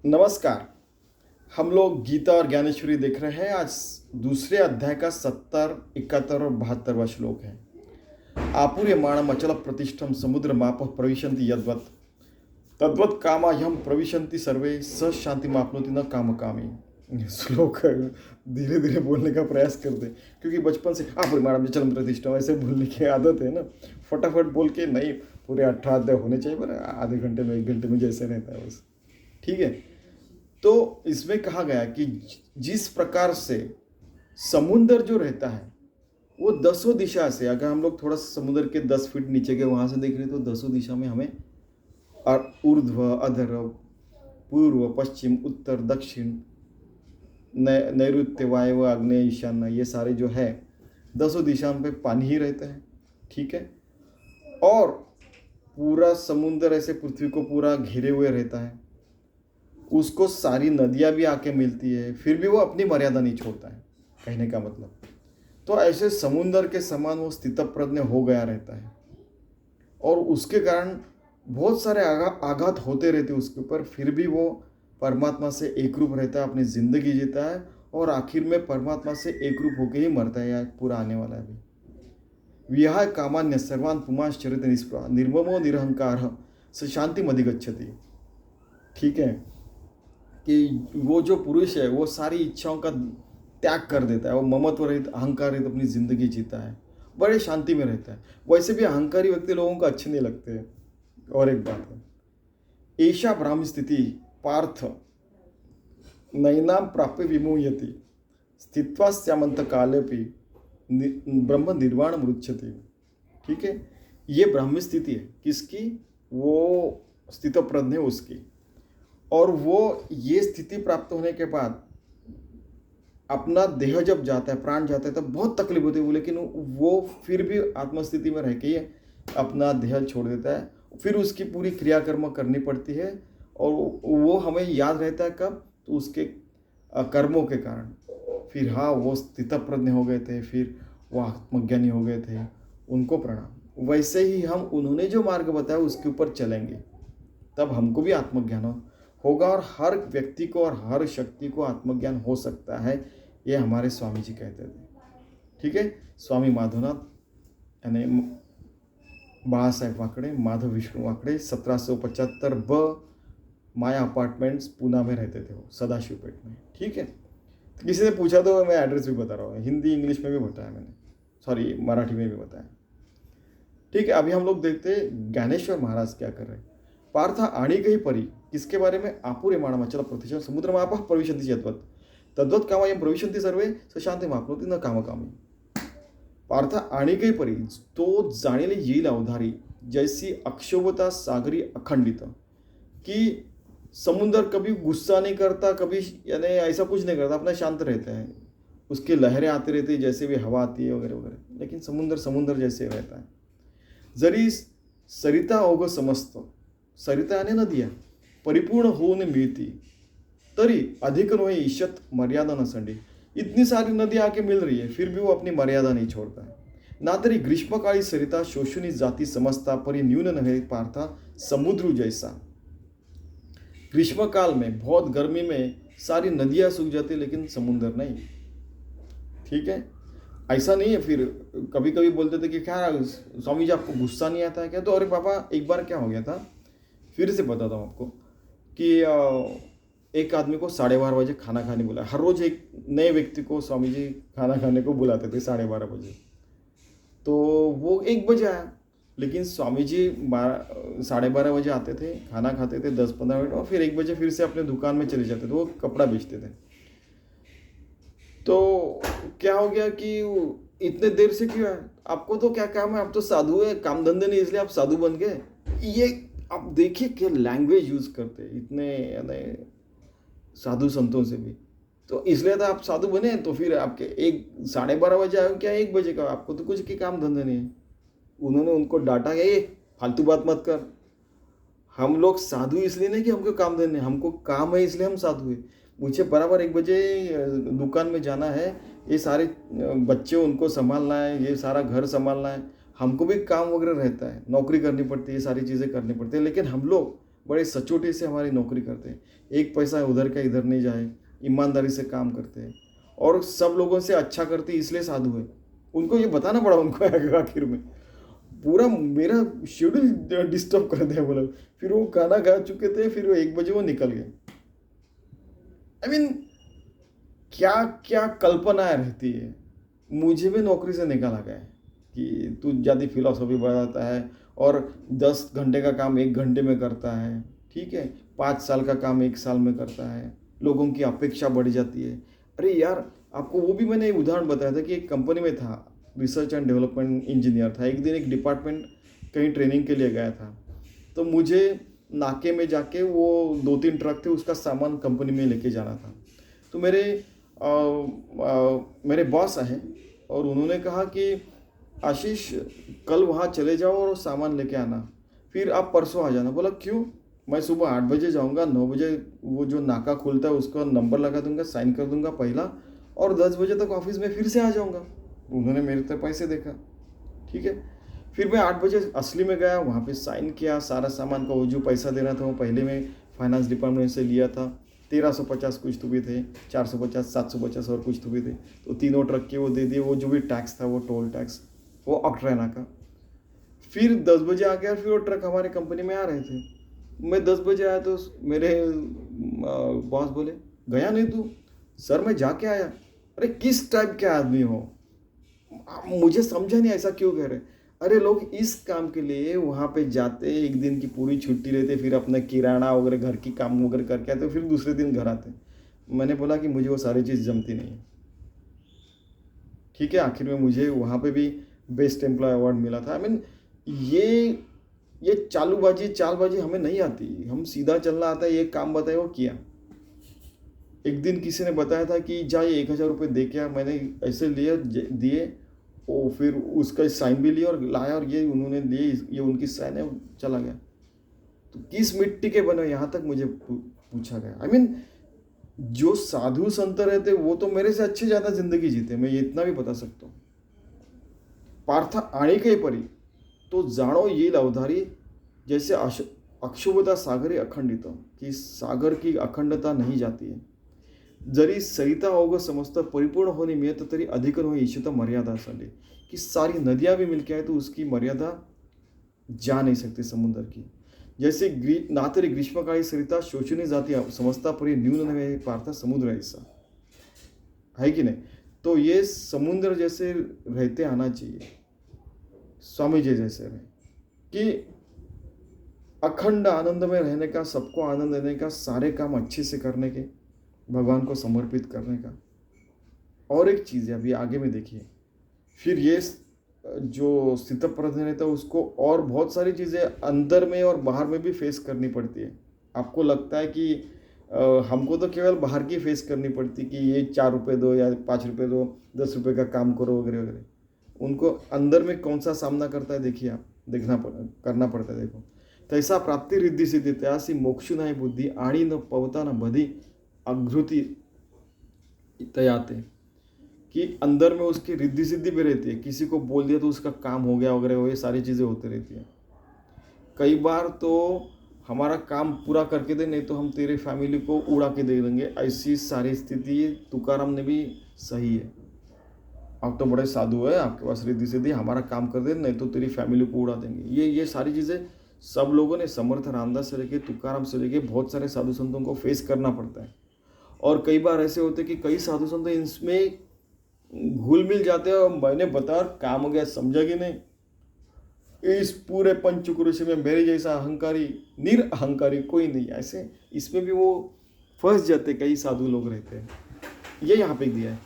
नमस्कार। हम लोग गीता और ज्ञानेश्वरी देख रहे हैं। आज दूसरे अध्याय का 70, 71 और 72वां श्लोक है। आपूर्यमाणम अचल प्रतिष्ठम समुद्र माप प्रविशन्ति यद्वत् तद्वत् कामा यम प्रविशन्ति सर्वे स शांति मापनोति न काम कामी। श्लोक धीरे धीरे बोलने का प्रयास करते हैं क्योंकि बचपन से आपूर्यमाणम अचल प्रतिष्ठम ऐसे बोलने की आदत है ना। फटाफट बोल के नहीं, पूरे 18 अध्याय होने चाहिए, पर आधे घंटे में 1 घंटे में जैसे रहता है बस। ठीक है। तो इसमें कहा गया कि जिस प्रकार से समुंदर जो रहता है वो दसों दिशा से, अगर हम लोग थोड़ा समुद्र के 10 फीट नीचे के वहाँ से देख रहे तो दसों दिशा में हमें ऊर्ध्व अधर पूर्व पश्चिम उत्तर दक्षिण नैऋत्य वायव्य आग्नेय ईशान्य ये सारे जो है दसों दिशा में पानी ही रहता है। ठीक है। और पूरा समुंदर ऐसे पृथ्वी को पूरा घेरे हुए रहता है। उसको सारी नदियाँ भी आके मिलती है, फिर भी वो अपनी मर्यादा नहीं छोड़ता है, कहने का मतलब। तो ऐसे समुंदर के समान वो स्थितप्रज्ञ हो गया रहता है और उसके कारण बहुत सारे आघात होते रहते उसके ऊपर, फिर भी वो परमात्मा से एक रूप रहता है, अपनी ज़िंदगी जीता है और आखिर में परमात्मा से एक रूप होकर ही मरता है या पूरा आने वाला है अभी। विहाय कामान्य सर्वान पुमाश्चरित निष्प्रा निर्ममो निरहंकार स शांति मधिगच्छति। ठीक है, कि वो जो पुरुष है वो सारी इच्छाओं का त्याग कर देता है, वो ममत्व रहित अहंकार रहित अपनी ज़िंदगी जीता है, बड़े शांति में रहता है। वैसे भी अहंकारी व्यक्ति लोगों को अच्छे नहीं लगते हैं। और एक बात है, ऐशा ब्राह्म स्थिति पार्थ नैनाम प्राप्य विमुह्यति स्थित्वा स्यामंत काले भी ब्रह्म निर्वाण मुच्यते। ठीक है, ये ब्राह्मी स्थिति है किसकी? वो स्थित प्रज्ञ है उसकी। और वो ये स्थिति प्राप्त होने के बाद अपना देह जब जाता है, प्राण जाता है, तब बहुत तकलीफ होती है, लेकिन वो फिर भी आत्मस्थिति में रह के अपना देह छोड़ देता है। फिर उसकी पूरी क्रियाकर्म करनी पड़ती है और वो हमें याद रहता है कब? तो उसके कर्मों के कारण। फिर हाँ, वो स्थितप्रज्ञ हो गए थे, फिर वो आत्मज्ञानी हो गए थे, उनको प्रणाम। वैसे ही हम उन्होंने जो मार्ग बताया उसके ऊपर चलेंगे, तब हमको भी आत्मज्ञान होगा और हर व्यक्ति को और हर शक्ति को आत्मज्ञान हो सकता है, ये हमारे स्वामी जी कहते थे। ठीक है। स्वामी माधवनाथ यानी बाला साहेब वाकड़े, माधव विष्णु वाकड़े, 1775 ब माया अपार्टमेंट्स पूना में रहते थे वो, सदाशिवपेट में। ठीक है। तो किसी ने पूछा तो मैं एड्रेस भी बता रहा हूँ, हिंदी इंग्लिश में भी बताया मैंने, सॉरी मराठी में भी बताया। ठीक है। अभी हम लोग देखते हैं ज्ञानेश्वर महाराज क्या कर रहे हैं। पार्थ आणिकहि परी, किसके बारे में? आपूर्यमाणम अचल प्रतिष्ठम समुद्र माप प्रविशन्ति यद्वत् तद्वत् कामायम प्रविशन्ति सर्वे स शांति मापनोति न कामकामी। पार्थ आणिकहि परी, तो जाणीले येईल अवधारी जैसी अक्षोभता सागरी अखंडित, कि समुद्र कभी गुस्सा नहीं करता, कभी यानी ऐसा कुछ नहीं करता, अपना शांत रहता है। उसकी लहरें आती रहती है, जैसे भी हवा आती है वगैरह वगैरह, लेकिन समुद्र समुद्र जैसे रहता है। जरी सरिता ओघ समस्त, सरिता यानी नदियाँ परिपूर्ण होने मिळती तरी अधिक नोहे ईशत मर्यादा नसंडी। इतनी सारी नदियाँ आके मिल रही है, फिर भी वो अपनी मर्यादा नहीं छोड़ता है। ना तरी ग्रीष्मकाली सरिता शोषुनी जाती समजता परी न्यून नहे पार्था समुद्र जैसा। ग्रीष्मकाल में बहुत गर्मी में सारी नदियाँ सूख जाती, लेकिन समुद्र नहीं। ठीक है। ऐसा नहीं है। फिर कभी कभी बोलते थे कि क्या स्वामी जी आपको गुस्सा नहीं आता है क्या? तो अरे बाबा, एक बार क्या हो गया था, फिर से बताता हूँ आपको, कि एक आदमी को 12:30 बजे खाना खाने बुलाया। हर रोज़ एक नए व्यक्ति को स्वामी जी खाना खाने को बुलाते थे 12:30 बजे। तो वो 1 बजे आया, लेकिन स्वामी जी 12:30 बजे आते थे, खाना खाते थे 10-15 मिनट और फिर 1 बजे फिर से अपने दुकान में चले जाते थे, वो कपड़ा बेचते थे। तो क्या हो गया कि इतने देर से क्यों है? आपको तो क्या काम है, आप तो साधु है, काम धंधे नहीं इसलिए आप साधु बन गए। ये आप देखिए क्या लैंग्वेज यूज़ करते इतने यानी साधु संतों से भी। तो इसलिए तो आप साधु बने, तो फिर आपके 12:30 बजे आए क्या 1 बजे का? आपको तो कुछ की काम धंधे नहीं है। उन्होंने उनको डांटा, ये फालतू बात मत कर। हम लोग साधु इसलिए नहीं कि हमको काम धंधे, हमको काम है इसलिए हम साधु है। मुझे बराबर 1 बजे दुकान में जाना है, ये सारे बच्चे उनको संभालना है, ये सारा घर संभालना है, हमको भी काम वगैरह रहता है, नौकरी करनी पड़ती है, ये सारी चीज़ें करनी पड़ती है। लेकिन हम लोग बड़े सचोटे से हमारी नौकरी करते हैं, एक पैसा उधर का इधर नहीं जाए, ईमानदारी से काम करते हैं और सब लोगों से अच्छा करते इसलिए साधु है। उनको ये बताना पड़ा उनको आखिर में, पूरा मेरा शेड्यूल डिस्टर्ब कर दिया बोला। फिर वो खाना खा चुके थे, फिर वो 1 बजे वो निकल गए। आई मीन क्या क्या कल्पनाएं रहती है। मुझे भी नौकरी से निकाला गया है कि तू ज़्यादा फिलॉसफी बताता है और 10 घंटे का काम 1 घंटे में करता है, ठीक है, 5 साल का काम 1 साल में करता है, लोगों की अपेक्षा बढ़ जाती है। अरे यार, आपको वो भी मैंने एक उदाहरण बताया था कि एक कंपनी में था, रिसर्च एंड डेवलपमेंट इंजीनियर था। एक दिन एक डिपार्टमेंट कहीं ट्रेनिंग के लिए गया था, तो मुझे नाके में जाके वो 2-3 ट्रक थे, उसका सामान कंपनी में लेके जाना था। तो मेरे बॉस हैं और उन्होंने कहा कि आशीष कल वहाँ चले जाओ और सामान लेके आना, फिर आप परसों आ जाना। बोला क्यों? मैं सुबह 8 बजे जाऊँगा, 9 बजे वो जो नाका खुलता है उसका नंबर लगा दूंगा, साइन कर दूंगा पहला, और 10 बजे तक ऑफिस में फिर से आ जाऊँगा। उन्होंने मेरे तरफ पैसे देखा, ठीक है। फिर मैं 8 बजे असली में गया, वहाँ पे साइन किया, सारा सामान का वो जो पैसा देना था वो पहले में फाइनेंस डिपार्टमेंट से लिया था। 1350 कुछ तो भी थे, 450, 750 और कुछ तो भी थे। तो तीनों ट्रक के वो दे दिए, वो जो भी टैक्स था वो टोल टैक्स, वो ऑक्ट्रेना का। फिर 10 बजे आ गया, फिर वो ट्रक हमारे कंपनी में आ रहे थे। मैं 10 बजे आया तो मेरे बॉस बोले गया नहीं तू? सर मैं जाके आया। अरे किस टाइप के आदमी हो, मुझे समझा नहीं ऐसा क्यों कह रहे। अरे लोग इस काम के लिए वहाँ पे जाते, एक दिन की पूरी छुट्टी लेते, फिर अपना किराना वगैरह घर की काम वगैरह करके आते, फिर दूसरे दिन घर आते। मैंने बोला कि मुझे वो सारी चीज़ जमती नहीं है, ठीक है। आखिर में मुझे वहाँ पे भी बेस्ट एम्प्लॉय अवार्ड मिला था। आई मीन ये चालबाजी हमें नहीं आती, हम सीधा चलना आता है। ये काम बताए वो किया। एक दिन किसी ने बताया था कि जा ये 1000 रुपये दे के आ, मैंने ऐसे लिए दिए, वो फिर उसका साइन भी लिया और लाया, और ये उन्होंने लिए, ये उनकी साइन है, चला गया। तो किस मिट्टी के बने, यहाँ तक मुझे पूछा गया। आई मीन जो साधु संत रहते वो तो मेरे से अच्छे ज़्यादा जिंदगी जीते, मैं ये इतना भी बता सकता हूँ। पार्थ आणि काही परी तो जाणो येईल अवधारी, जैसे अक्षुभता सागरी अखंडित, कि सागर की अखंडता नहीं जाती है। जरी सरिता अवघ समस्त परिपूर्ण होने मिळत तरी अधिक हो इच्छित मर्यादा असावी, कि सारी नदियां भी मिलके आए तो उसकी मर्यादा जा नहीं सकती समुद्र की। जैसे ना तरी ग्रीष्मकाळी सरिता शोषणी जाती समजता परी न्यून नव्हे पार्था समुद्र ऐसा है कि नहीं। तो ये समुद्र जैसे रहते आना चाहिए, स्वामी जी जैसे रहे, कि अखंड आनंद में रहने का, सबको आनंद देने का, सारे काम अच्छे से करने के, भगवान को समर्पित करने का। और एक चीज़ है, अभी आगे में देखिए, फिर ये जो स्थितप्रज्ञ रहता है उसको और बहुत सारी चीज़ें अंदर में और बाहर में भी फेस करनी पड़ती है। आपको लगता है कि हमको तो केवल बाहर की फेस करनी पड़ती कि ये 4 रुपये दो या 5 रुपये दो, 10 रुपये का काम करो वगैरह वगैरह। उनको अंदर में कौन सा सामना करता है देखिए, आप करना पड़ता है। देखो, तैसा प्राप्ति रिद्धी सिद्धी त्यासी मोक्ष नाही बुद्धी, आणि न पवता न बधी अघृति तयाते, कि अंदर में उसकी रिद्धि सिद्धि भी रहती है। किसी को बोल दिया तो उसका काम हो गया वगैरह, ये सारी चीज़ें होती रहती है। कई बार तो हमारा काम पूरा करके दे, नहीं तो हम तेरे फैमिली को उड़ा के दे देंगे, ऐसी सारी स्थिति तुकाराम ने भी सही है। आप तो बड़े साधु है, आपके पास रिद्धि सिद्धि, हमारा काम कर दे, नहीं तो तेरी फैमिली को उड़ा देंगे। ये सारी चीज़ें सब लोगों ने, समर्थ रामदास से लेके तुकाराम से लेके बहुत सारे साधु संतों को फेस करना पड़ता है। और कई बार ऐसे होते कि कई साधु संत इसमें घुल मिल जाते हैं, और मैंने बता काम हो गया, समझा कि नहीं। इस पूरे पंचक्रोश में मेरे जैसा अहंकारी निरअहंकारी कोई नहीं, ऐसे इसमें भी वो फंस जाते, कई साधु लोग रहते हैं। ये यहाँ पे दिया है,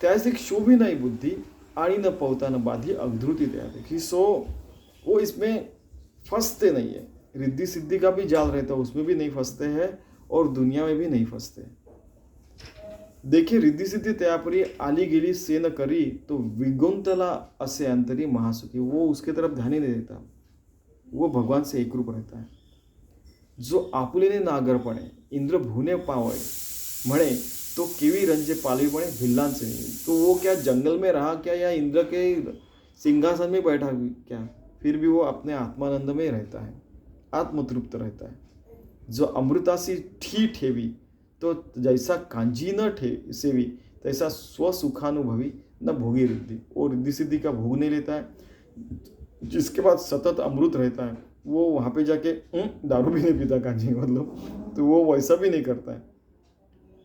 त्यास शोभी नहीं बुद्धि आणि न पवता न बाधी अधृति दया देखी। सो वो इसमें फंसते नहीं है, रिद्धि सिद्धि का भी जाल रहता है, उसमें भी नहीं फंसते हैं, और दुनिया में भी नहीं फंसते। देखिए, रिद्धि सिद्धि त्यापरी आली गेली से न करी, तो विगुंतला असे अंतरी महासुखी। वो उसके तरफ ध्यान ही नहीं देता, वो भगवान से एक रूप रहता है। जो आपुलेने नागरपणे इंद्र भूने पावे म्हणे, तो केवी रंजे पालवी पड़े भिल्लान से नहीं। तो वो क्या जंगल में रहा क्या, या इंद्र के सिंहासन में बैठा क्या, फिर भी वो अपने आत्मानंद में रहता है, आत्मतृप्त रहता है। जो अमृतासी ठी ठेवी, तो जैसा कांजी न सेवी तैसा स्वसुखानुभवी न भोगी रिद्धि। वो रिद्धि सिद्धि का भोग नहीं लेता है, जिसके बाद सतत अमृत रहता है वो वहाँ पे जाके दारू भी नहीं पीता कांजी, मतलब तो वो वैसा भी नहीं करता है।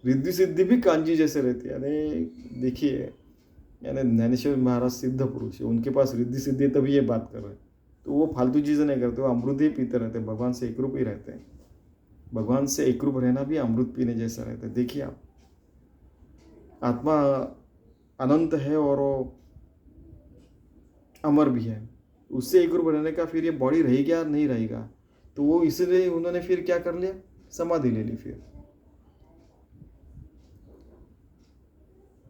रिद्धि सिद्धि भी कांजी जैसे रहती है। यानी देखिए, यानी ज्ञानेश्वर महाराज सिद्ध पुरुष है, उनके पास रिद्धि सिद्धि है तभी ये बात कर रहे हैं। तो वो फालतू चीज़ें नहीं करते, वो अमृत ही पीते रहते हैं, भगवान से एकरूप ही रहते हैं। भगवान से एकरूप रहना भी अमृत पीने जैसा रहता है। देखिए आप, आत्मा अनंत है और वो अमर भी है, उससे एकरूप रहने का फिर ये बॉडी रहेगी या नहीं रहेगा, तो वो इसलिए उन्होंने फिर क्या कर लिया, समाधि ले ली। फिर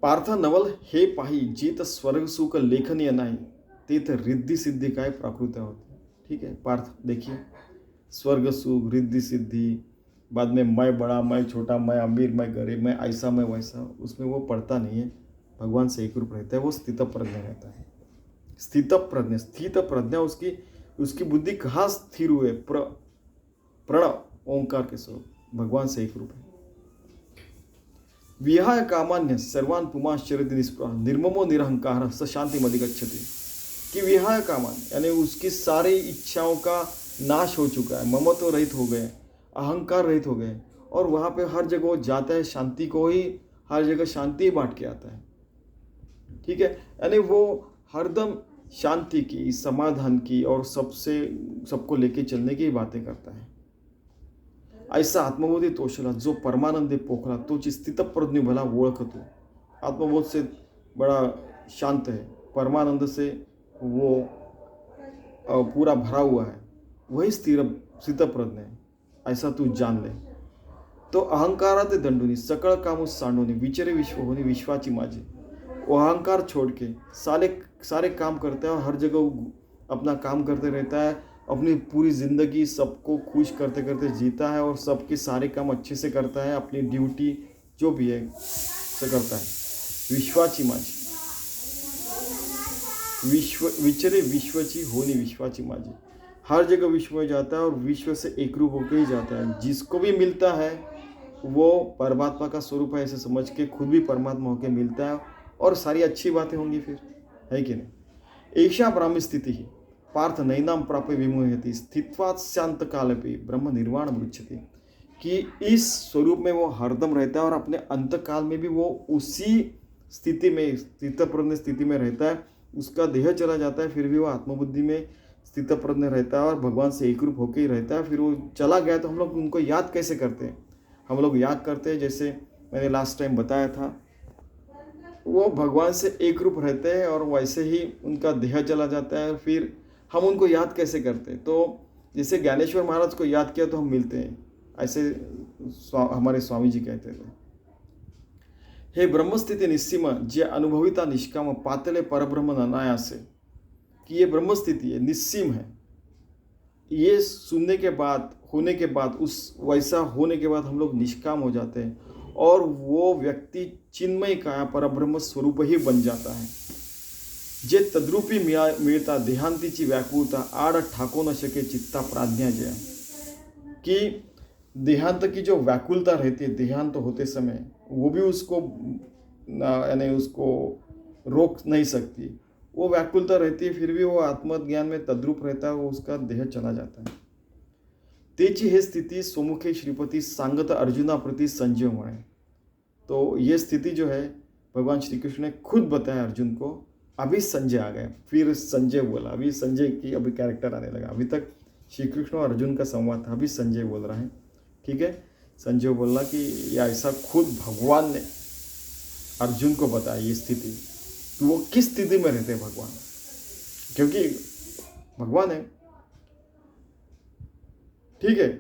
पार्थ नवल हे पाही जीत स्वर्ग सुख लेखनीय नाही, तीत रिद्धि सिद्धि काय प्राकृत होते। ठीक है, पार्थ देखिए, स्वर्ग सुख, रिद्धि सिद्धि, बाद में मैं बड़ा, मैं छोटा, मैं अमीर, मैं गरीब, मैं ऐसा, मैं वैसा, उसमें वो पढ़ता नहीं है। भगवान से एकरूप रहता है, वो स्थित प्रज्ञा रहता है। स्थित प्रज्ञा, स्थित प्रज्ञा, उसकी बुद्धि कहाँ स्थिर हुए, प्रणव ओंकार के स्वरूप भगवान से एकरूप है। विहाय कामान्य सर्वान पुमाश्चर्य निष्प्रह निर्ममो निरहंकार स शांति मधिगच्छति। कि विहाय कामान यानी उसकी सारी इच्छाओं का नाश हो चुका है, ममत्व रहित हो गए, अहंकार रहित हो गए, और वहाँ पे हर जगह वो जाता है, शांति को ही हर जगह शांति ही बांट के आता है। ठीक है, यानी वो हरदम शांति की, समाधान की और सबको लेके चलने की बातें करता है। ऐसा आत्मबोधी तोषला जो परमानंदे पोखला तोची स्थित प्रज्ञ भला ओळखतो। आत्मबोध से बड़ा शांत है, परमानंद से वो पूरा भरा हुआ है, वही स्थित प्रज्ञ है, ऐसा तू जान ले। तो अहंकारात दंडुनी सकळ कामू सांडूनी विचरे विश्व होनी विश्वाची माझी। वो अहंकार छोड़ के सारे काम करता है और हर जगह अपना काम करते रहता है, अपनी पूरी ज़िंदगी सबको खुश करते करते जीता है और सबके सारे काम अच्छे से करता है, अपनी ड्यूटी जो भी है से करता है। विश्वाची माझी, विचरे विश्वची होनी विश्वाची माझी, हर जगह विश्व में जाता है और विश्व से एकरूप होकर ही जाता है। जिसको भी मिलता है वो परमात्मा का स्वरूप है ऐसे समझ के खुद भी परमात्मा होकर मिलता है और सारी अच्छी बातें होंगी फिर, है कि नहीं। ऐशा ब्राह्मी स्थिति ही पार्थ नैनाम प्राप्य विमोहति स्थित्वात् शांत काल पे ब्रह्म निर्वाण मृच्छति। कि इस स्वरूप में वो हरदम रहता है और अपने अंत काल में भी वो उसी स्थिति में, स्थित प्रज्ञ स्थिति में रहता है। उसका देह चला जाता है फिर भी वो आत्मबुद्धि में स्थित प्रज्ञ रहता है और भगवान से एकरूप होकर ही रहता है। फिर वो चला गया तो हम लोग उनको याद कैसे करते हैं, हम लोग याद करते हैं जैसे मैंने लास्ट टाइम बताया था, वो भगवान से एकरूप रहते हैं और वैसे ही उनका देह चला जाता है, फिर हम उनको याद कैसे करते हैं। तो जैसे ज्ञानेश्वर महाराज को याद किया तो हम मिलते हैं, ऐसे हमारे स्वामी जी कहते थे। हे ब्रह्मस्थिति निस्सीम जे अनुभविता निष्काम पातले परब्रह्म अनायासे। कि ये ब्रह्मस्थिति है, निस्सीम है, ये सुनने के बाद, होने के बाद, उस वैसा होने के बाद हम लोग निष्काम हो जाते हैं और वो व्यक्ति चिन्मय काया परब्रह्म स्वरूप ही बन जाता है। जे तद्रूपी मिळता देहांतीची व्याकुलता आड ठाको न शके चित्ता प्राज्ञा जया। कि देहांत की जो व्याकुलता रहती है देहांत होते समय, वो भी उसको यानी उसको रोक नहीं सकती, वो व्याकुलता रहती है, फिर भी वो आत्मज्ञान में तद्रूप रहता है, वो उसका देह चला जाता है। तेची हे स्थिति सोमुखे श्रीपति सांगत अर्जुना प्रति संजय म्हणे। तो ये स्थिति जो है भगवान श्री कृष्ण ने खुद बताया अर्जुन को। अभी संजय आ गए, फिर संजय बोला, अभी संजय की अभी कैरेक्टर आने लगा। अभी तक श्री कृष्ण और अर्जुन का संवाद था, अभी संजय बोल रहा है। ठीक है, संजय बोला कि ये ऐसा खुद भगवान ने अर्जुन को बताया ये स्थिति, तो वो किस स्थिति में रहते भगवान, क्योंकि भगवान है। ठीक है,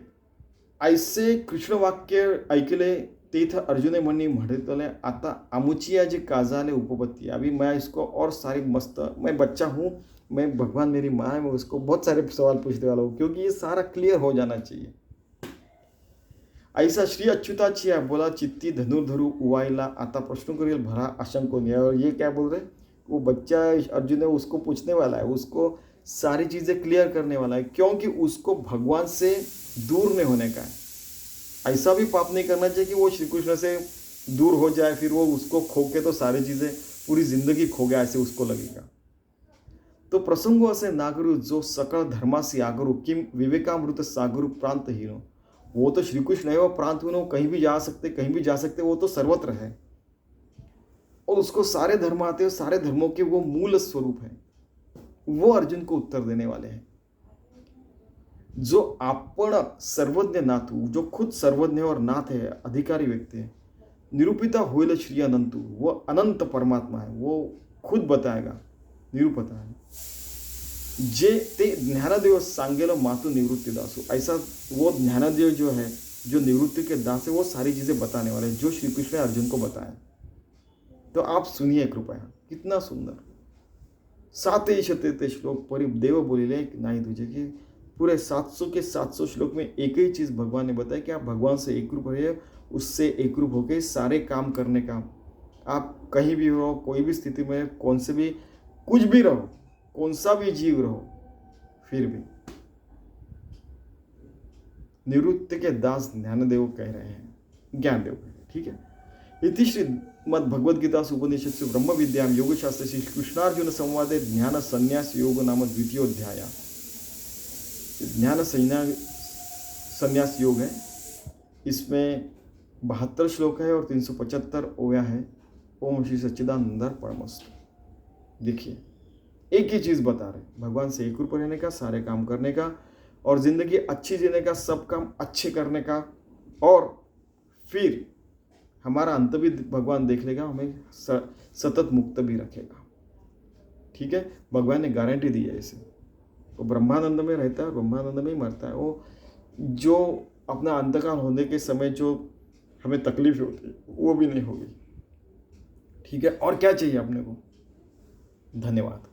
ऐसे कृष्ण वाक्य ऐकले तेथ अर्जुने म्हणनी म्हणतले आता आमुची जी काजाले उपपत्ती। अभी मैं इसको और सारी मस्त, मैं बच्चा हूँ, मैं भगवान मेरी माँ है, मैं उसको बहुत सारे सवाल पूछने वाला हूँ क्योंकि ये सारा क्लियर हो जाना चाहिए। ऐसा श्री अच्युताची बोला चित्ती धनुर्धरु उवाइला आता प्रश्न करेल भरा आशंकोनी। और ये क्या बोल रहे, वो बच्चा अर्जुन है उसको पूछने वाला है, उसको सारी चीज़ें क्लियर करने वाला है, क्योंकि उसको भगवान से दूर नहीं होने का है। ऐसा भी पाप नहीं करना चाहिए कि वो श्री कृष्ण से दूर हो जाए, फिर वो उसको खो के तो सारी चीज़ें पूरी जिंदगी खो गया ऐसे उसको लगेगा। तो प्रसंगो असे नागरू जो सकल धर्मासी आगरू किम विवेकामृत सागरू प्रांतहीनो। वो तो श्री कृष्ण है, वो प्रांतहीन, वो कहीं भी जा सकते, कहीं भी जा सकते, वो तो सर्वत्र है और उसको सारे धर्म आते हैं, सारे धर्मों के वो मूल स्वरूप है। वो अर्जुन को उत्तर देने वाले हैं। जो आपण सर्वज्ञ नाथ, जो खुद सर्वज्ञ और नाथ है, अधिकारी व्यक्ति है, निरूपिता होईल श्री अनंतु, वो अनंत परमात्मा है, वो खुद बताएगा, निरूपता है। जे ते ज्ञानदेव सांगेल मातु निवृत्ति दासो, ऐसा वो ज्ञानदेव जो है, जो निवृत्ति के दास है, वो सारी चीजें बताने वाले जो श्री कृष्ण ने अर्जुन को बताया। तो आप सुनिए कृपया, कितना सुंदर। 7 श्लोक परि देव बोलिले नहीं तुझे, कि पूरे 700 के 700 श्लोक में एक ही चीज भगवान ने बताया कि आप भगवान से एक रूप रहिए, उससे एक रूप होकर सारे काम करने का। आप कहीं भी रहो, कोई भी स्थिति में, कौन से भी, कुछ भी रहो, कौन सा भी जीव रहो, फिर भी निवृत्ति के दास ज्ञानदेव कह रहे हैं, ज्ञानदेव कह रहे हैं, ठीक है। इति श्रीमद् भगवद गीता उपनिषत्सु ब्रह्म विद्याम योग शास्त्र श्री कृष्णार्जुन संवादे ज्ञान संन्यास योग नाम द्वितीयोध्याय। ज्ञान संन्यास योग है, इसमें 72 श्लोक है और 375 ओया है। ओम श्री सच्चिदानंद परमस्तु। देखिए, एक ही चीज बता रहे, भगवान से एक रूप रहने का, सारे काम करने का और जिंदगी अच्छी जीने का, सब काम अच्छे करने का, और फिर हमारा अंत भी भगवान देख लेगा, हमें सतत मुक्त भी रखेगा, ठीक है। भगवान ने गारंटी दी है इसे। वो ब्रह्मानंद में रहता है, ब्रह्मानंद में ही मरता है। वो जो अपना अंतकाल होने के समय जो हमें तकलीफ होती है, वो भी नहीं होगी, ठीक है। और क्या चाहिए अपने को? धन्यवाद।